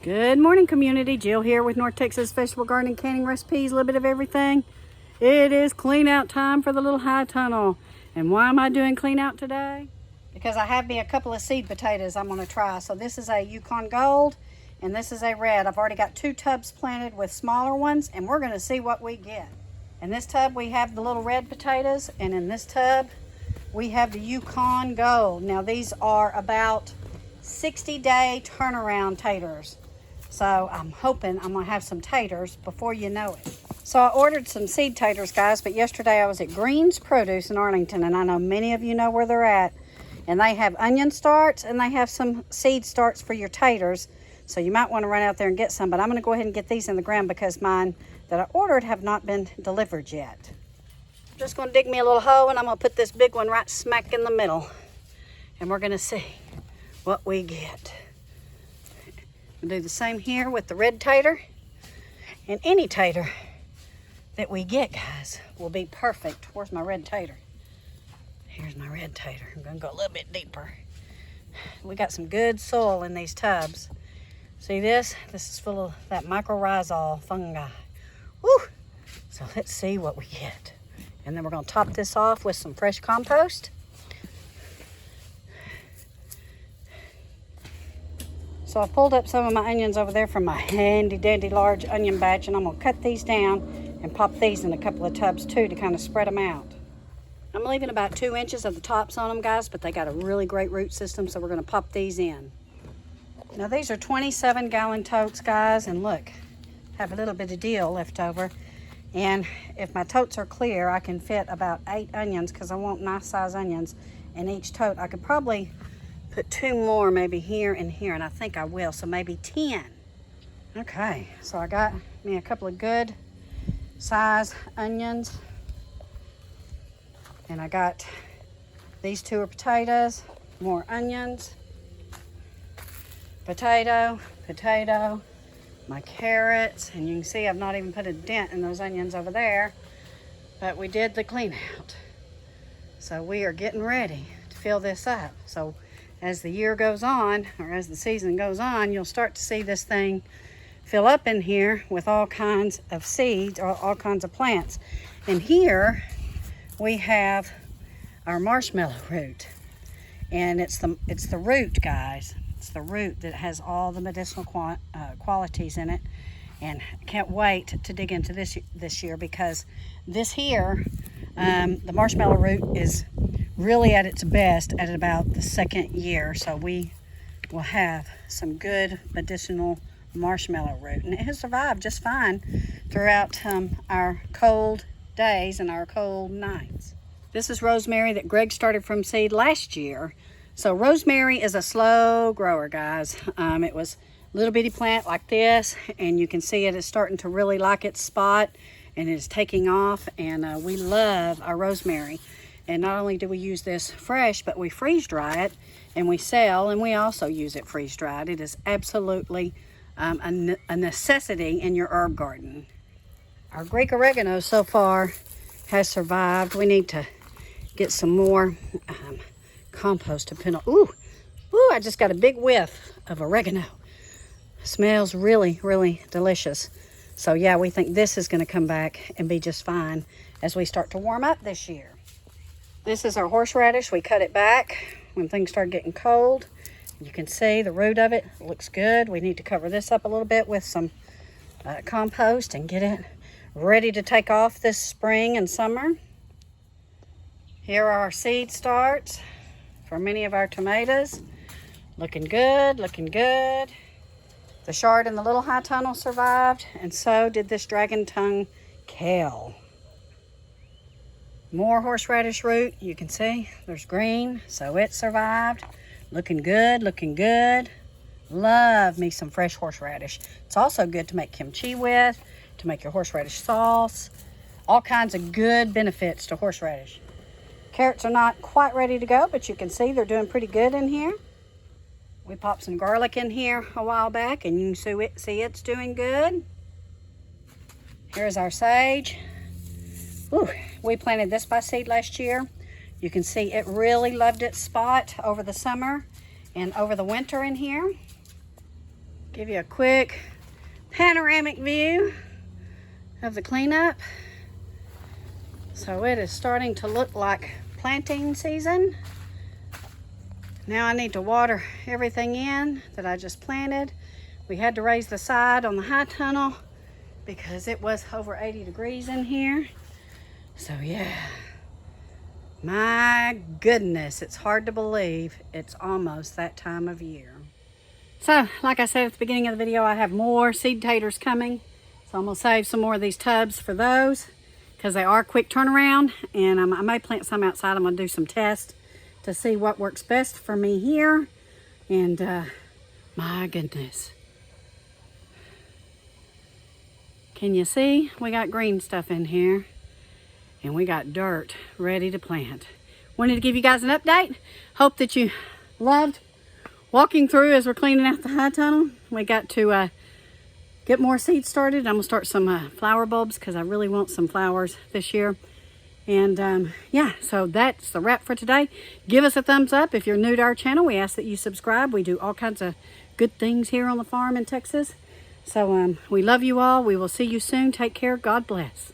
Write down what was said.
Good morning, community. Jill here with North Texas Vegetable Gardening Canning Recipes, a little bit of everything. It is clean out time for the little high tunnel. And why am I doing clean out today? Because I have me a couple of seed potatoes I'm going to try. So this is a Yukon Gold and this is a red. I've already got 2 tubs planted with smaller ones and we're going to see what we get. In this tub we have the little red potatoes, and in this tub we have the Yukon Gold. Now these are about 60-day turnaround taters. So I'm hoping I'm gonna have some taters before you know it. So I ordered some seed taters, guys, but yesterday I was at Green's Produce in Arlington, and I know many of you know where they're at. And they have onion starts and they have some seed starts for your taters. So you might want to run out there and get some, but I'm gonna go ahead and get these in the ground because mine that I ordered have not been delivered yet. I'm just gonna dig me a little hole and I'm gonna put this big one right smack in the middle. And we're gonna see what we get. We'll do the same here with the red tater, and any tater that we get, guys, will be perfect. Where's my red tater? Here's my red tater. I'm gonna go a little bit deeper. We got some good soil in these tubs. See this? This is full of that mycorrhizal fungi. Woo! So let's see what we get. And then we're gonna top this off with some fresh compost. So I pulled up some of my onions over there from my handy dandy large onion batch, and I'm gonna cut these down and pop these in a couple of tubs too to kind of spread them out. I'm leaving about 2 inches of the tops on them, guys, but they got a really great root system, so we're gonna pop these in. Now these are 27-gallon totes, guys, and look, have a little bit of deal left over. And if my totes are clear, I can fit about 8 onions because I want nice size onions in each tote. I could probably put 2 more maybe here and here, and I think I will, so maybe 10. Okay, so I got me a couple of good size onions, and I got these 2 are potatoes, more onions, potato, my carrots, and you can see I've not even put a dent in those onions over there, but we did the clean out. So we are getting ready to fill this up. So as the year goes on, or as the season goes on, you'll start to see this thing fill up in here with all kinds of seeds or all kinds of plants. And here we have our marshmallow root, and it's the root, guys. It's the root that has all the medicinal qualities in it, and I can't wait to dig into this year because this here, the marshmallow root is really at its best at about the 2nd year, so we will have some good medicinal marshmallow root, and it has survived just fine throughout our cold days and our cold nights. This is rosemary that Greg started from seed last year. So rosemary is a slow grower, guys. It was a little bitty plant like this, and you can see it is starting to really like its spot, and it is taking off, and we love our rosemary. And not only do we use this fresh, but we freeze dry it and we sell, and we also use it freeze dried. It is absolutely a necessity in your herb garden. Our Greek oregano so far has survived. We need to get some more compost to put on. Ooh, I just got a big whiff of oregano. Smells really, really delicious. So yeah, we think this is gonna come back and be just fine as we start to warm up this year. This is our horseradish. We cut it back when things started getting cold. You can see the root of it looks good. We need to cover this up a little bit with some compost and get it ready to take off this spring and summer. Here are our seed starts for many of our tomatoes. Looking good, looking good. The chard and the little high tunnel survived, and so did this dragon tongue kale. More horseradish root. You can see there's green, so it survived. Looking good, looking good. Love me some fresh horseradish. It's also good to make kimchi with, to make your horseradish sauce. All kinds of good benefits to horseradish. Carrots are not quite ready to go, but you can see they're doing pretty good in here. We popped some garlic in here a while back, and you can see it's doing good. Here's our sage. Ooh, we planted this by seed last year. You can see it really loved its spot over the summer and over the winter in here. Give you a quick panoramic view of the cleanup. So it is starting to look like planting season. Now I need to water everything in that I just planted. We had to raise the side on the high tunnel because it was over 80 degrees in here. So yeah, my goodness, it's hard to believe it's almost that time of year. So like I said at the beginning of the video, I have more seed taters coming. So I'm gonna save some more of these tubs for those because they are quick turnaround, and I may plant some outside. I'm gonna do some tests to see what works best for me here. And my goodness. Can you see? We got green stuff in here and we got dirt ready to plant. Wanted to give you guys an update. Hope that you loved walking through as we're cleaning out the high tunnel. We got to get more seeds started. I'm gonna start some flower bulbs because I really want some flowers this year. And yeah, so that's the wrap for today. Give us a thumbs up if you're new to our channel. We ask that you subscribe. We do all kinds of good things here on the farm in Texas. So we love you all. We will see you soon. Take care. God bless.